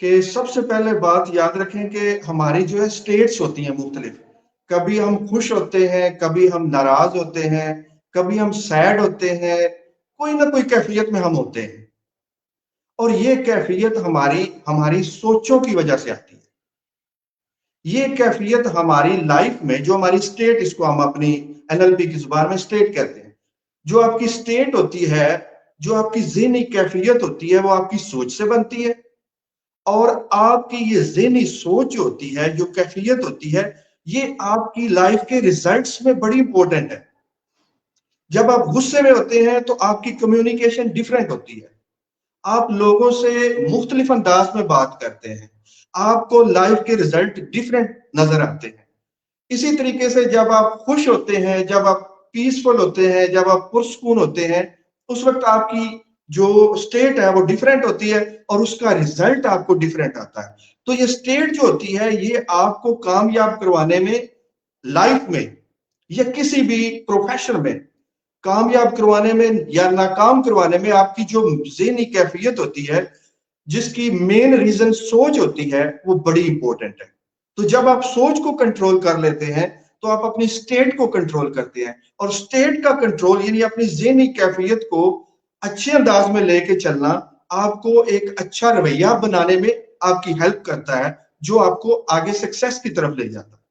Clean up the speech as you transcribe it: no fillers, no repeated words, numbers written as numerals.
कि सबसे पहले बात याद रखें कि हमारी जो है स्टेट्स होती हैं मुख्तलिफ। कभी हम खुश होते हैं, कभी हम नाराज होते हैं, कभी हम सैड होते हैं, कोई ना कोई कैफियत में हम होते हैं। और ये कैफियत हमारी हमारी सोचों की वजह से आती है। ये कैफियत हमारी लाइफ में जो हमारी स्टेट, इसको हम अपनी एनएलपी की जुबान में स्टेट कहते हैं, जो आपकी स्टेट होती है, जो आपकी ज़हनी कैफियत होती है, वो आपकी सोच से बनती है। और आपकी ये ज़हनी सोच होती है, जो कैफियत होती है, ये आपकी लाइफ के रिजल्ट्स में बड़ी इंपॉर्टेंट है। जब आप गुस्से में होते हैं तो आपकी कम्युनिकेशन डिफरेंट होती है, आप लोगों से मुख्तलिफ अंदाज में बात करते हैं, आपको लाइफ के रिजल्ट डिफरेंट नजर आते हैं। इसी तरीके से जब आप खुश होते हैं, जब आप पीसफुल होते हैं, जब आप पुरसकून होते हैं, उस वक्त आपकी जो स्टेट है वो डिफरेंट होती है और उसका रिजल्ट आपको डिफरेंट आता है। तो ये स्टेट जो होती है ये आपको कामयाब करवाने में, लाइफ में या किसी भी प्रोफेशन में कामयाब करवाने में या नाकाम करवाने में, आपकी जो ज़हनी कैफियत होती है, जिसकी मेन रीजन सोच होती है, वो बड़ी इंपॉर्टेंट है। तो जब आप सोच को कंट्रोल कर लेते हैं तो आप अपनी स्टेट को कंट्रोल करते हैं। और स्टेट का कंट्रोल यानी अपनी ज़हनी कैफियत को अच्छे अंदाज में लेके चलना आपको एक अच्छा रवैया बनाने में आपकी हेल्प करता है, जो आपको आगे सक्सेस की तरफ ले जाता है।